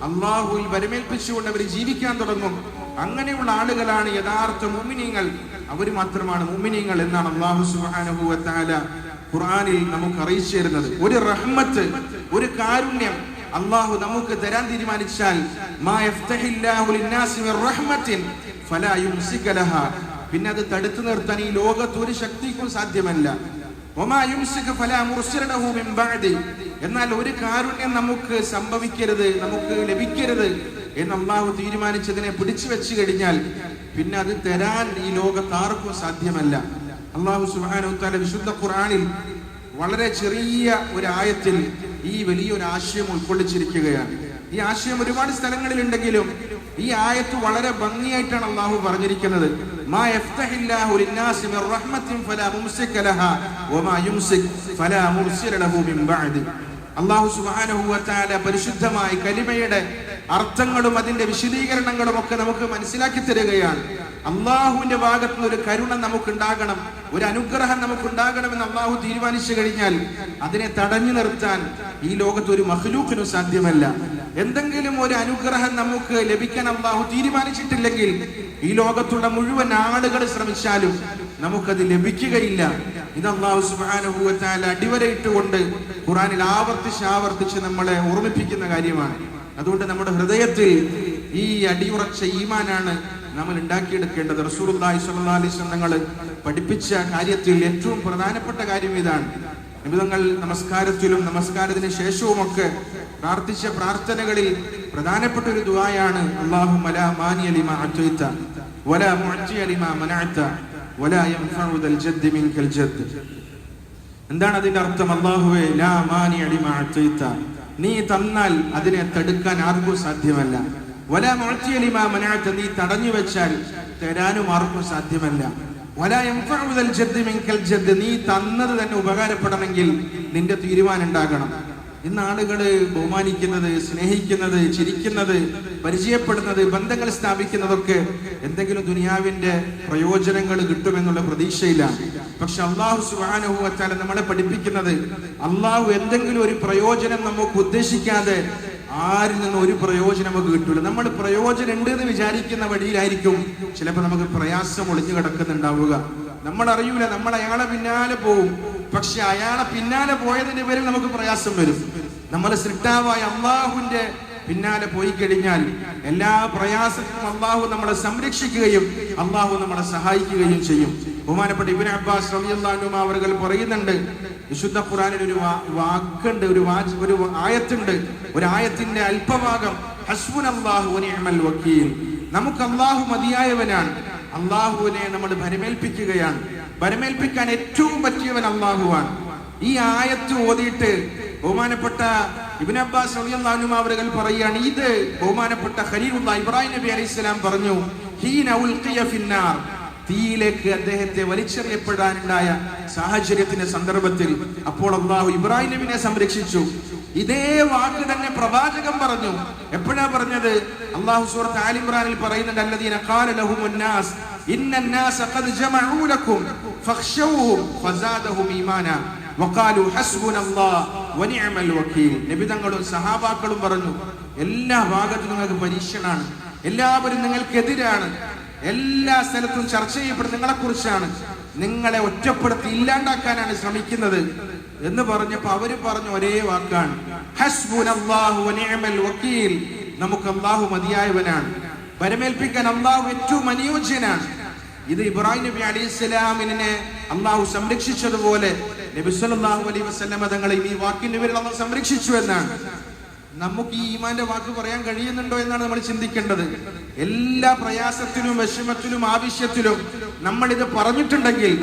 അല്ലാഹുവിൽ വരമേൽപ്പിച്ചുകൊണ്ട് അവർ ജീവിക്കാൻ തുടങ്ങും. അങ്ങനെയുള്ള ആളുകളാണ് യഥാർത്ഥ മുഅ്മിനീങ്ങൾ. അവർ മാത്രമാണ് മുഅ്മിനീങ്ങൾ എന്നാണ് അല്ലാഹു സുബ്ഹാനഹു വ തആല ഖുർആനിൽ നമുക്ക് അറിയിച്ചു തരുന്നത്. ഒരു റഹ്മത്ത്, ഒരു കാരുണ്യം അല്ലാഹു നമുക്ക് തരാൻ തീരുമാനിച്ചാൽ മാ യഫ്തഹില്ലാഹു ലിന്നാസി മിർ റഹ്മത്തിൻ ഫലാ യുംസിക ലഹാ, പിന്നെ അത് തടുത്തു നിർത്താൻ ഈ ലോകത്ത് ഒരു ശക്തിക്കും സാധ്യമല്ല. വമാ യുംസിക ഫലാ മുർസില ലഹു മിൻ ബഅദി, എന്നാൽ ഒരു കാരുണ്യം നമുക്ക് സംഭവിക്കരുത്, നമുക്ക് ലഭിക്കരുത് എന്ന് അല്ലാഹു തീരുമാനിച്ചതിനെ പിടിച്ചു വെച്ചു കഴിഞ്ഞാൽ പിന്നെ അത് തരാൻ ഈ ലോകത്ത് ആർക്കും സാധ്യമല്ല. അല്ലാഹു സുബ്ഹാനഹു തആല വിശുദ്ധ ഖുർആനിൽ വളരെ ചെറിയ ഒരു ആയത്തിൽ ഈ വലിയൊരു ആശയം ഉൾക്കൊള്ളിച്ചിരിക്കുകയാണ്. ഈ ആശയം ഒരുപാട് സ്ഥലങ്ങളിൽ ഉണ്ടെങ്കിലും ഈ ആയത്ത് വളരെ ഭംഗിയായിട്ടാണ് അല്ലാഹു പറഞ്ഞിരിക്കുന്നത്. മാ യഫ്തഹില്ലാഹു ലിന്നാസി മിർ റഹ്മത്തിൻ ഫലാ മുംസിക ലഹാ വമാ യുംസിക് ഫലാ മുർസില ലഹു മിൻ ബഅദി. അല്ലാഹു സുബ്ഹാനഹു വ തആല പരിശുദ്ധമായ കലിമയുടെ അർത്ഥങ്ങളും അതിന്റെ വിശദീകരണങ്ങളും ഒക്കെ നമുക്ക് മനസ്സിലാക്കി തരികയാണ്. അല്ലാഹുവിന്റെ ഭാഗത്ത് നിന്ന് ഒരു കരുണ നമുക്കുണ്ടാകണം, ഒരു അനുഗ്രഹം നമുക്കുണ്ടാകണമെന്ന് അല്ലാഹു തീരുമാനിച്ചു കഴിഞ്ഞാൽ അതിനെ തടഞ്ഞു നിർത്താൻ ഈ ലോകത്ത് ഒരു മഖ്ലൂഖിനും സാധ്യമല്ല. എന്തെങ്കിലും ഒരു അനുഗ്രഹം നമുക്ക് ലഭിക്കാൻ അല്ലാഹു തീരുമാനിച്ചിട്ടില്ലെങ്കിൽ ഈ ലോകത്തുള്ള മുഴുവൻ ആളുകൾ ശ്രമിച്ചാലും നമുക്കത് ലഭിക്കുകയില്ല. ഇത് അല്ലാഹു സുബ്ഹാനഹു വ തആല അടിവരയിട്ടുകൊണ്ട് ഖുർആനിൽ ആവർത്തിച്ച് നമ്മളെ ഓർമ്മിപ്പിക്കുന്ന കാര്യമാണ്. അതുകൊണ്ട് നമ്മുടെ ഹൃദയത്തിൽ ഈ അടിയുറച്ച ഈമാനാണ് നമ്മൾ ഉണ്ടാക്കിയെടുക്കേണ്ടത്. റസൂലുള്ളാഹി സ്വല്ലല്ലാഹു അലൈഹി വസല്ലം തങ്ങൾ പഠിപ്പിച്ച കാര്യത്തിൽ ഏറ്റവും പ്രധാനപ്പെട്ട കാര്യം ഇതാണ്. നബി തങ്ങൾ നമസ്കാരത്തിലും നമസ്കാരത്തിന് ശേഷവുമൊക്കെ പ്രാർത്ഥിച്ച പ്രാർത്ഥനകളിൽ പ്രധാനപ്പെട്ട ഒരു ദുആയാണ് അല്ലാഹുമ്മ ലാ മാനിയ ലിമാ അഅ്തൈത വലാ മുഅ്തിയ ലിമാ മനഅത വലാ യൻഫഉ ദൽ ജദ്ദി മിൻകൽ ജദ്ദ്. എന്താണ് അതിന്റെ അർത്ഥം? അല്ലാഹുവേ, ലാ മാനിയ ലിമാ അഅ്തൈത, നീ തന്നാൽ അതിനെ തടുക്കാൻ ആർക്കും സാധ്യമല്ല. വലാ മുഅ്തിയ ലിമാ മനഅത, നീ തടഞ്ഞു വെച്ചാൽ തരാനും ആർക്കും സാധ്യമല്ല. വലാ യൻഫഉ ദൽ ജദ്ദി മിൻകൽ ജദ്ദ്, നീ തന്നത് തന്നെ ഉപകാരപ്പെടണമെങ്കിൽ നിന്റെ തീരുമാനം ഉണ്ടാകണം. ഇന്ന് ആളുകള് ബഹുമാനിക്കുന്നത്, സ്നേഹിക്കുന്നത്, ചിരിക്കുന്നത്, പരിചയപ്പെടുന്നത്, ബന്ധങ്ങൾ സ്ഥാപിക്കുന്നതൊക്കെ എന്തെങ്കിലും ദുനിയാവിന്റെ പ്രയോജനങ്ങൾ കിട്ടുമെന്നുള്ള പ്രതീക്ഷയിലാണ്. പക്ഷെ അല്ലാഹു സുബ്ഹാനഹു വ തആല നമ്മളെ പഠിപ്പിക്കുന്നത് അല്ലാഹു എന്തെങ്കിലും ഒരു പ്രയോജനം നമുക്ക് ഉദ്ദേശിക്കാതെ ആരിൽ നിന്നും ഒരു പ്രയോജനം നമുക്ക് കിട്ടൂല. നമ്മൾ പ്രയോജനം ഉണ്ട് എന്ന് വിചാരിക്കുന്ന വഴിയിലായിരിക്കും ചിലപ്പോൾ നമുക്ക് പ്രയാസം ഒളിഞ്ഞു കിടക്കുന്നുണ്ടാവുക. നമ്മൾ അറിയൂല, നമ്മൾ അയാളെ പിന്നാലെ പോവും. പക്ഷെ അയാളെ പിന്നാലെ പോയതിന്റെ പേരിൽ നമുക്ക് പ്രയാസം വരും. നമ്മൾ സൃഷ്ടാവായ അല്ലാഹുവിന്റെ പിന്നാലെ പോയി കഴിഞ്ഞാൽ എല്ലാ പ്രയാസത്തിനും അല്ലാഹു നമ്മളെ സംരക്ഷിക്കുകയും അല്ലാഹു നമ്മളെ സഹായിക്കുകയും ചെയ്യും. ബഹുമാനപ്പെട്ട ഇബ്നു അബ്ബാസ് റളിയല്ലാഹു അൻഹു അവர்கள் പറയുന്നുണ്ട്, വിശുദ്ധ ഖുർആനിൽ ഒരു വാക്കുണ്ട്, ഒരു ആയത്തുണ്ട്, ഒരു ആയത്തിന്റെ അല്പഭാഗം, ഹസ്ബുനല്ലാഹു വ നിഅമൽ വക്കീൽ, നമുക്ക് അല്ലാഹു മതിയായവനാണ്. അല്ലാഹുവിനെ നമ്മൾ ഭരമേൽപ്പിക്കുകയാണ്. ഭരമേൽപ്പിക്കാൻ ഏറ്റവും പറ്റിയവൻ അല്ലാഹുവാണ്. ഈ ആയത്ത് ഓതിയിട്ട് ബഹുമാനപ്പെട്ട ഇബ്നു അബ്ബാസ് റളിയല്ലാഹു അൻഹു അവர்கள் പറയുകയാണ്, ഇത് ബഹുമാനപ്പെട്ട ഖലീലുല്ലാഹ് ഇബ്രാഹിം നബി അലൈഹിസ്സലാം പറഞ്ഞു, ഹീന ഉൽഖിയ ഫിന്നാർ, തീയിലേക്ക് അദ്ദേഹത്തെ വലിച്ചെറിയപ്പെടാനുണ്ടായ സാഹചര്യത്തിന്റെ സന്ദർഭത്തിൽ അപ്പോൾ അല്ലാഹു ഇബ്രാഹിം നബിയെ സംരക്ഷിച്ചു. ഇതേ വാക്ക് തന്നെ പ്രവാചകൻ പറഞ്ഞു. എപ്പോഴാ പറഞ്ഞത്? അല്ലാഹു സൂറത്ത് ആൽ ഇംറാനിൽ പറയുന്നുണ്ട്, അല്ലദീന ഖാല ലഹുമുൻ നാസ് ഇന്നന്നാസ ഖദ് ജമഉ ലക്കും ഫഖ്ശൗഹും ഫസാദഹും ഈമാനാ വഖാലു ഹസ്ബുനല്ലാഹ് വനിഅമൽ വക്കീൽ. നബി തങ്ങളും സഹാബാക്കളും പറഞ്ഞു, എല്ലാ ഭാഗത്തും നിങ്ങൾക്ക് പരീക്ഷണാണ്, എല്ലാവരും നിങ്ങൾക്കെതിരാണ്, എല്ലാ സ്ഥലത്തും ചർച്ച ചെയ്യപ്പെടുന്ന നിങ്ങളെ കുറിച്ചാണ്, നിങ്ങളെ ഒറ്റപ്പെടുത്തി ഇല്ലാണ്ടാക്കാനാണ് ശ്രമിക്കുന്നത് എന്ന് പറഞ്ഞപ്പോ അവര് പറഞ്ഞ ഒരേ വാക്കാണ്, ഹസ്ബുനല്ലാഹു വനിഅമൽ വക്കീൽ, നമുക്ക് അല്ലാഹു മതിയായവനാണ്, ഭരമേൽപ്പിക്കാൻ അല്ലാഹു ഏറ്റവും അനുയോജ്യനാണ്. ഇത് ഇബ്രാഹിം നബി അലൈഹിസ്സലാമിനെ അല്ലാഹു സംരക്ഷിച്ചതുപോലെ നബി സല്ലല്ലാഹു അലൈഹി വസല്ലം തങ്ങളെ ഈ വാക്കിന്റെ പേരിൽ അല്ലാഹു സംരക്ഷിച്ചു എന്നാണ്. നമുക്ക് ഈ ഈമാന്റെ വാക്ക് പറയാൻ കഴിയുന്നുണ്ടോ എന്നാണ് നമ്മൾ ചിന്തിക്കേണ്ടത്. എല്ലാ പ്രയാസത്തിലും വിഷമത്തിലും ആവശ്യത്തിലും നമ്മൾ ഇത് പറഞ്ഞിട്ടുണ്ടെങ്കിൽ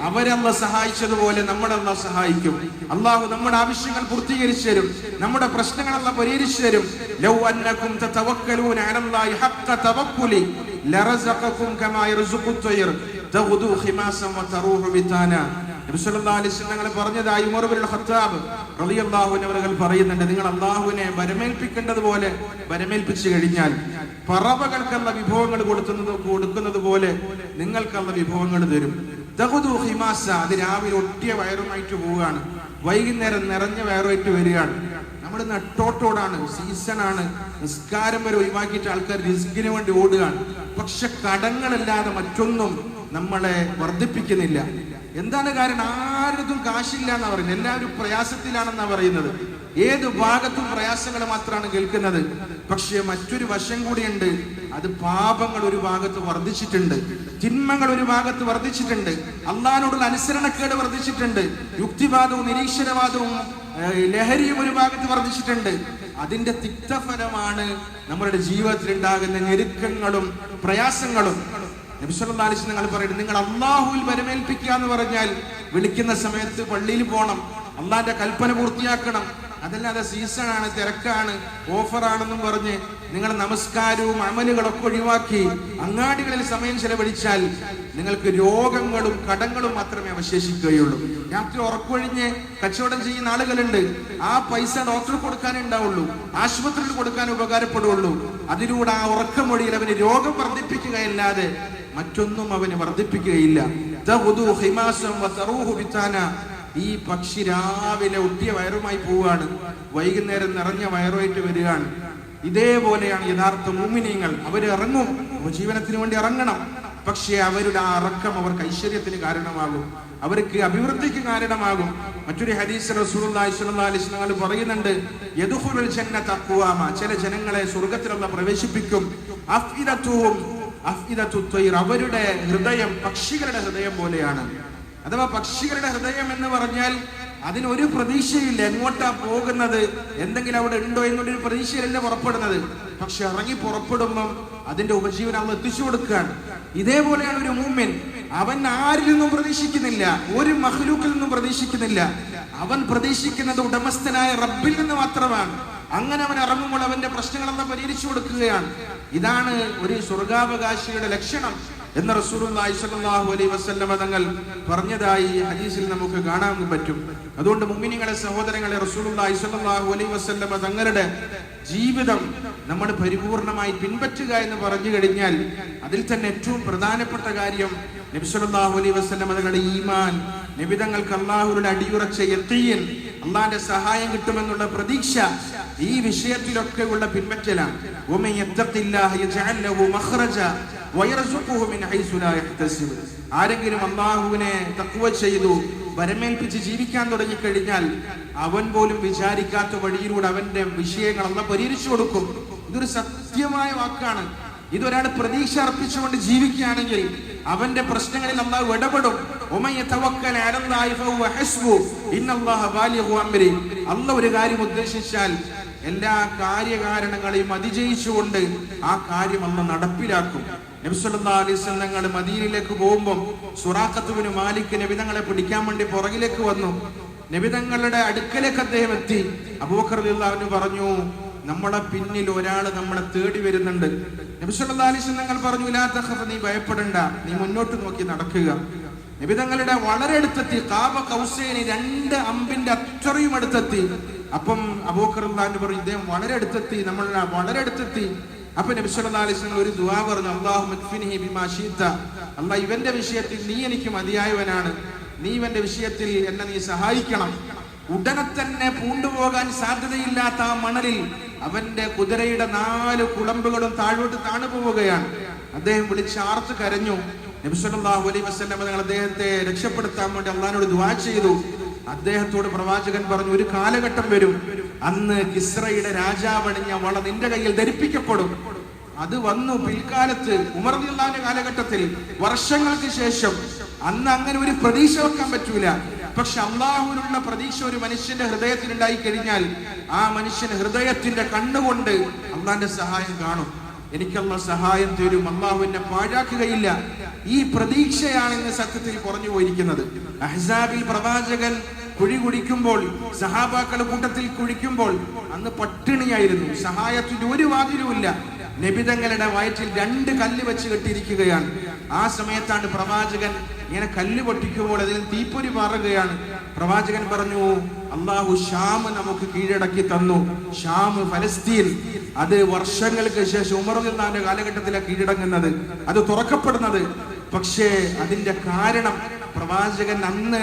അവരല്ല സഹായിച്ചതുപോലെ നമ്മളല്ല സഹായിക്കും. അള്ളാഹു നമ്മുടെ ആവശ്യങ്ങൾ പൂർത്തീകരിച്ചു തരും, നമ്മുടെ പ്രശ്നങ്ങളല്ല പരിഹരിച്ചു തരും. ലൗ അന്നകും തതവക്കലൂന അലല്ലാഹി ഹഖ്ക തവക്കുലി ലറസഖകും കമാ യർസുഖുത് തയ്ർ തഗ്ദു ഖിമാസൻ വതറൂഹു ബിതാന. നബി സല്ലല്ലാഹു അലൈഹി വസല്ലം പറഞ്ഞതായി ഉമർ ഇബ്നുൽ ഖത്താബ് റളിയല്ലാഹു അൻഹു പറയുന്നുണ്ട്, നിങ്ങൾ അള്ളാഹുവിനെ വരമേൽപ്പിക്കേണ്ടതുപോലെ വരമേൽപ്പിച്ചു കഴിഞ്ഞാൽ പറവകൾക്കുള്ള വിഭവങ്ങൾ കൊടുക്കുന്നത് പോലെ നിങ്ങൾക്കുള്ള വിഭവങ്ങൾ തരും. തഗ്ദു ഖിമാസ, അത് രാവിലെ ഒട്ടിയ വയറുമായിട്ട് പോവുകയാണ്, വൈകുന്നേരം നിറഞ്ഞ വയറുമായിട്ട് വരികയാണ്. നമ്മൾ നെട്ടോട്ടോടാണ്, സീസണാണ്, നിസ്കാരം വരെ ഒഴിവാക്കിയിട്ട് ആൾക്കാർ റിസ്കിന് വേണ്ടി ഓടുകയാണ്. പക്ഷെ കടങ്ങളല്ലാതെ മറ്റൊന്നും നമ്മളെ വർദ്ധിപ്പിക്കുന്നില്ല. എന്താണ് കാരണം? ആരതും കാശില്ല എന്നാ പറയുന്നത്, എല്ലാവരും പ്രയാസത്തിലാണെന്നാ പറയുന്നത്. ഏത് ഭാഗത്തും പ്രയാസങ്ങൾ മാത്രമാണ് കേൾക്കുന്നത്. പക്ഷെ മറ്റൊരു വശം കൂടിയുണ്ട്, അത് പാപങ്ങൾ ഒരു ഭാഗത്ത് വർദ്ധിച്ചിട്ടുണ്ട്, തിന്മകൾ ഒരു ഭാഗത്ത് വർദ്ധിച്ചിട്ടുണ്ട്, അള്ളാഹിനോടുള്ള അനുസരണക്കേട് വർദ്ധിച്ചിട്ടുണ്ട്, യുക്തിവാദവും നിരീശ്വരവാദവും ലഹരിയും ഒരു ഭാഗത്ത് വർദ്ധിച്ചിട്ടുണ്ട്. അതിന്റെ തിക്തഫലമാണ് നമ്മുടെ ജീവിതത്തിൽ ഉണ്ടാകുന്ന ഞെരുക്കങ്ങളും പ്രയാസങ്ങളും. നബി സല്ലല്ലാഹു അലൈഹി വസല്ലം പറയുന്നത്, നിങ്ങൾ അള്ളാഹുവിൽ വരമേൽപ്പിക്കുക എന്ന് പറഞ്ഞാൽ വിളിക്കുന്ന സമയത്ത് പള്ളിയിൽ പോകണം, അള്ളാഹിന്റെ കൽപ്പന പൂർത്തിയാക്കണം. അതല്ലാതെ സീസണാണ്, തിരക്കാണ്, ഓഫറാണെന്നും പറഞ്ഞ് നിങ്ങൾ നമസ്കാരവും അമലുകളൊക്കെ ഒഴിവാക്കി അങ്ങാടികളിൽ സമയം ചെലവഴിച്ചാൽ നിങ്ങൾക്ക് രോഗങ്ങളും കടങ്ങളും മാത്രമേ അവശേഷിക്കുകയുള്ളൂ. രാത്രി ഉറക്കൊഴിഞ്ഞ് കച്ചവടം ചെയ്യുന്ന ആളുകളുണ്ട്, ആ പൈസ ഡോക്ടർക്ക് കൊടുക്കാനേ ഉണ്ടാവുള്ളൂ, ആശുപത്രിയിൽ കൊടുക്കാൻ ഉപകാരപ്പെടുള്ളൂ. അതിലൂടെ ആ ഉറക്കമൊഴിയിൽ അവന് രോഗം വർദ്ധിപ്പിക്കുകയല്ലാതെ മറ്റൊന്നും അവന് വർദ്ധിപ്പിക്കുകയില്ല. ഈ പക്ഷി രാവിലെ ഒട്ടിയ വയറുമായി പോവുകയാണ്, വൈകുന്നേരം നിറഞ്ഞ വയറുമായിട്ട് വരികയാണ്. ഇതേപോലെയാണ് യഥാർത്ഥ മുഅ്മിനീങ്ങൾ. അവര് ഇറങ്ങും, ജീവനത്തിന് വേണ്ടി ഇറങ്ങണം. പക്ഷേ അവരുടെ ആ ഇറക്കം അവർക്ക് ഐശ്വര്യത്തിന് കാരണമാകും, അവർക്ക് അഭിവൃദ്ധിക്ക് കാരണമാകും. മറ്റൊരു ഹദീസ് റസൂലുള്ളാഹി സ്വല്ലല്ലാഹു അലൈഹി വസല്ലം പറയുന്നുണ്ട്, യദ്ഖുലുൽ ജന്നത അഖ്വാമ, ചില ജനങ്ങളെ സ്വർഗ്ഗത്തിലുള്ള പ്രവേശിപ്പിക്കും. അഫ്ഇദതുഹും അഫ്ഇദതുത് തയ്ർ, അവരുടെ ഹൃദയം പക്ഷികളുടെ ഹൃദയം പോലെയാണ്. അഥവാ പക്ഷികളുടെ ഹൃദയം എന്ന് പറഞ്ഞാൽ അതിനൊരു പ്രതീക്ഷയില്ല, എങ്ങോട്ടാ പോകുന്നത്, എന്തെങ്കിലും അവിടെ ഉണ്ടോ എന്നൊരു പ്രതീക്ഷയിലല്ല പുറപ്പെടുന്നത്. പക്ഷെ ഇറങ്ങി പുറപ്പെടുമ്പം അതിന്റെ ഉപജീവനം അവൻ എത്തിച്ചു കൊടുക്കുകയാണ്. ഇതേപോലെയാണ് ഒരു മുഅ്മിൻ. അവൻ ആരിൽ നിന്നും പ്രതീക്ഷിക്കുന്നില്ല, ഒരു മഖ്ലൂക്കിൽ നിന്നും പ്രതീക്ഷിക്കുന്നില്ല. അവൻ പ്രതീക്ഷിക്കുന്നത് ഉടമസ്ഥനായ റബ്ബിൽ നിന്ന് മാത്രമാണ്. അങ്ങനെ അവൻ ഇറങ്ങുമ്പോൾ അവന്റെ പ്രശ്നങ്ങളെല്ലാം പരിഹരിച്ചു കൊടുക്കുകയാണ്. ഇതാണ് ഒരു സ്വർഗാവകാശിയുടെ ലക്ഷണം എന്ന് റസൂലുള്ളാഹി സ്വല്ലല്ലാഹു അലൈഹി വസല്ലം തങ്ങൾ പറഞ്ഞതായി ഹദീസിൽ നമുക്ക് കാണാൻ പറ്റും. അതുകൊണ്ട് മുഅ്മിനീങ്ങളെ, സഹോദരങ്ങളെ, റസൂലുള്ളാഹി സ്വല്ലല്ലാഹു അലൈഹി വസല്ലം തങ്ങളുടെ ജീവിതം നമ്മൾ പരിപൂർണമായി പിൻപറ്റുക എന്ന് പറഞ്ഞു കഴിഞ്ഞാൽ അതിൽ തന്നെ ഏറ്റവും പ്രധാനപ്പെട്ട കാര്യം നബി സല്ലല്ലാഹു അലൈഹി വസല്ലം തങ്ങളുടെ ഈമാൻ, നബി തങ്ങൾക്ക് അല്ലാഹുവിന്റെ അടിയുറച്ച യഖീൻ, അല്ലാഹുവിന്റെ സഹായം കിട്ടുമെന്നുള്ള പ്രതീക്ഷ, ഈ വിഷയത്തിലൊക്കെ ഉള്ള പിൻപറ്റലാണ്. വമൻ യത്തഖില്ലാഹ യജഅൽ ലഹു മഖ്റജ വയർസുഖുഹു മിൻ ഹൈസു ലാ യഹ്തസിബ്. ആരെങ്കിലും അല്ലാഹുവിനെ തഖ്വ ചെയ്തു വരമേൽപ്പിച്ച് ജീവിക്കാൻ തുടങ്ങിക്കഴിഞ്ഞാൽ അവൻ പോലും വിചാരിക്കാത്ത വഴിയിലൂടെ അവന്റെ വിഷയങ്ങൾ അല്ലാഹു പരിഹരിച്ചു കൊടുക്കും. ഇതൊരു സത്യമായ വാക്കാണ്. ഇതൊരാൾ പ്രതീക്ഷ അർപ്പിച്ചുകൊണ്ട് ജീവിക്കുകയാണെങ്കിൽ അവന്റെ പ്രശ്നങ്ങളിൽ അല്ലാഹു ഇടപെടും. വമൻ യതവക്കൽ അലല്ലാഹി ഫഹുവ ഹസ്ബു ഇന്നല്ലാഹ ബാലിഗു അംരി. അല്ലാഹു ഒരു കാര്യം ഉദ്ദേശിച്ചാൽ എല്ലാ കാര്യകാരണങ്ങളെയും അതിജയിച്ചുകൊണ്ട് ആ കാര്യം അല്ലാഹു നടപ്പിലാക്കും. നബി സല്ലല്ലാഹു അലൈഹി വസല്ലം തങ്ങൾ മദീനയിലേക്ക് പോകുമ്പോൾ സുറാഖത്ത് ബിൻ മാലിക് നബി തങ്ങളെ പിടിക്കാൻ വേണ്ടി പുറകിലേക്ക് വന്നു. നബി തങ്ങളുടെ അടുക്കലേക്ക് അദ്ദേഹം എത്തി. അബൂബക്കർ റളിയല്ലാഹു അൻഹു പറഞ്ഞു, നമ്മുടെ പിന്നിൽ ഒരാൾ നമ്മളെ തേടി വരുന്നുണ്ട്. നബി സല്ലല്ലാഹു അലൈഹി വസല്ലം തങ്ങൾ പറഞ്ഞു, ലാ തഖഫ്, നീ ഭയപ്പെടണ്ട, നീ മുന്നോട്ട് നോക്കി നടക്കുക. നബി തങ്ങളുടെ വളരെ അടുത്തെത്തി, ഖാബ ഖൗസൈനി, 2 അമ്പിന്റെ അത്രയും അടുത്തെത്തി. അപ്പം അബൂബക്കർ റളിയല്ലാഹു അൻഹു പറഞ്ഞു, ഇദ്ദേഹം വളരെ അടുത്തെത്തി, നമ്മൾ വളരെ അടുത്തെത്തി. അപ്പൊ നബി സല്ലല്ലാഹു അലൈഹി വസല്ലം ഒരു ദുആ പറഞ്ഞു, അല്ലാഹുമ്മ ക്ഫിനിഹി ബിമാ ശിഅത, അല്ലാഹ് ഇവന്റെ വിഷയത്തിൽ നീ എനിക്ക് മതിയായവനാണ്, നീ ഇവന്റെ വിഷയത്തിൽ എന്നെ നീ സഹായിക്കണം. ഉടനെ തന്നെ പൂണ്ടുപോകാൻ സാധ്യതയില്ലാത്ത ആ മണലിൽ അവന്റെ കുതിരയുടെ 4 കുളമ്പുകളും താഴോട്ട് താണു പോവുകയാണ്. അദ്ദേഹം വിളിച്ചാർത്ത് കരഞ്ഞു. നബി സല്ലല്ലാഹു അലൈഹി വസല്ലം തങ്ങൾ അദ്ദേഹത്തെ രക്ഷപ്പെടുത്താൻ വേണ്ടി അല്ലാഹുവിനോട് ദുആ ചെയ്തു. അദ്ദേഹത്തോട് പ്രവാചകൻ പറഞ്ഞു, ഒരു കാലഘട്ടം വരും, അന്ന് കിസ്രയുടെ രാജാവണിഞ്ഞ വള നിന്റെ കയ്യിൽ ധരിപ്പിക്കപ്പെടും. അത് വന്നു പിൽക്കാലത്ത് ഉമർ റളിയല്ലാഹു അൻഹു കാലഘട്ടത്തിൽ, വർഷങ്ങൾക്ക് ശേഷം. അന്ന് അങ്ങനെ ഒരു പ്രതീക്ഷ വെക്കാൻ പറ്റൂല. പക്ഷെ അള്ളാഹുവിനുള്ള പ്രതീക്ഷ ഒരു മനുഷ്യന്റെ ഹൃദയത്തിൽ ഉണ്ടായി കഴിഞ്ഞാൽ ആ മനുഷ്യൻ ഹൃദയത്തിന്റെ കണ്ണുകൊണ്ട് അള്ളാന്റെ സഹായം കാണും. എനിക്കല്ല സഹായം തരും, അള്ളാഹു എന്നെ പാഴാക്കുകയില്ല. ഈ പ്രതീക്ഷയാണ് ഇന്ന് സത്യത്തിൽ കുറഞ്ഞു പോയിരിക്കുന്നത്. അഹ്സാബിൽ പ്രവാചകൻ കുഴി കുടിക്കുമ്പോൾ, സഹാബാക്കൾ കൂട്ടത്തിൽ കുഴിക്കുമ്പോൾ അന്ന് പട്ടിണിയായിരുന്നു, സഹായത്തിന്റെ ഒരു വാതിലുമില്ല. നബിതങ്ങളുടെ വയറ്റിൽ 2 കല്ല് വെച്ച് കെട്ടിയിരിക്കുകയാണ്. ആ സമയത്താണ് പ്രവാചകൻ ഇങ്ങനെ കല്ല് പൊട്ടിക്കുമ്പോൾ അതിൽ തീപ്പൊരി മാറുകയാണ്. പ്രവാചകൻ പറഞ്ഞു, അള്ളാഹു ഷാം നമുക്ക് കീഴടക്കി തന്നു. ഷാം, ഫലസ്തീൻ, അത് വർഷങ്ങൾക്ക് ശേഷം ഉമർ റളിയല്ലാഹുവിന്റെ കാലഘട്ടത്തിലാണ് കീഴടങ്ങുന്നത്, അത് തുറക്കപ്പെടുന്നത്. പക്ഷേ അതിന്റെ കാരണം പ്രവാചകൻ അന്ന്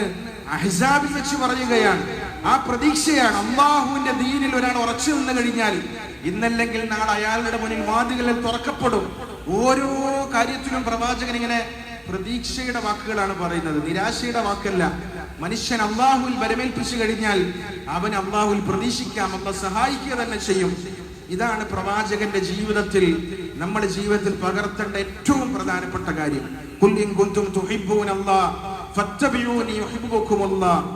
അഹ്സാബിൽ വെച്ച് പറയുകയാണ്. ആ പ്രതീക്ഷയാണ്. അള്ളാഹുവിന്റെ ദീനിൽ ഒരാൾ ഉറച്ചു നിന്ന് കഴിഞ്ഞാൽ ഇന്നല്ലെങ്കിൽ നാളെ അയാളുടെ മുന്നിൽ വാതിലുകൾ തുറക്കപ്പെടും. ഓരോ കാര്യത്തിലും പ്രവാചകൻ ഇങ്ങനെ പ്രതീക്ഷയുടെ വാക്കുകളാണ് പറയുന്നത്, നിരാശയുടെ വാക്കല്ല. മനുഷ്യൻ അള്ളാഹുവിൽ വരമേൽപ്പിച്ചു കഴിഞ്ഞാൽ അവൻ അള്ളാഹുവിൽ പ്രതീക്ഷിക്കാം, അള്ളാഹ് സഹായിക്കുക തന്നെ ചെയ്യും. ഇതാണ് പ്രവാചകന്റെ ജീവിതത്തിൽ, നമ്മുടെ ജീവിതത്തിൽ പകർത്തേണ്ട ഏറ്റവും പ്രധാനപ്പെട്ട കാര്യം. ഖുൽ ഇൻ കുൻതും തുഹിബ്ബൂനല്ലാഹ് ഫത്തബിഊനി യുഹിബ്ബുകുമുല്ലാഹ്.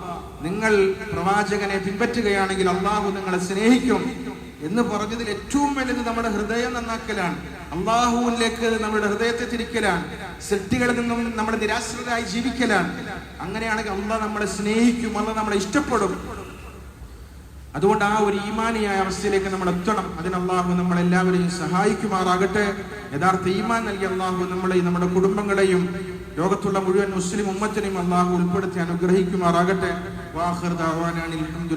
നിങ്ങൾ പ്രവാചകനെ പിൻപറ്റുകയാണെങ്കിൽ അള്ളാഹു നിങ്ങളെ സ്നേഹിക്കും എന്ന് പറഞ്ഞതിൽ ഏറ്റവും വലുത് നമ്മുടെ ഹൃദയം നന്നാക്കലാണ്, അള്ളാഹുവിലേക്ക് നമ്മുടെ ഹൃദയത്തെ തിരിക്കലാണ്, സൃഷ്ടികളിൽ നിന്നും നമ്മുടെ നിരാശ്രിതരായി ജീവിക്കലാണ്. അങ്ങനെയാണെങ്കിൽ അള്ളാഹ് നമ്മളെ സ്നേഹിക്കും, അള്ളാഹ് നമ്മളെ ഇഷ്ടപ്പെടും. അതുകൊണ്ട് ആ ഒരു ഈമാനിയായ അവസ്ഥയിലേക്ക് നമ്മൾ എത്തണം. അതിന് അള്ളാഹു നമ്മളെല്ലാവരെയും സഹായിക്കുമാറാകട്ടെ. യഥാർത്ഥ ഈമാൻ നൽകിയ അള്ളാഹു നമ്മളെയും നമ്മുടെ കുടുംബങ്ങളെയും ലോകത്തുള്ള മുഴുവൻ മുസ്ലിം ഉമ്മത്തിനെയും അള്ളാഹു ഉൾപ്പെടുത്തി അനുഗ്രഹിക്കുമാറാകട്ടെ. വാഖിർ ദഅവാനാ അൽഹംദുലില്ലാഹി.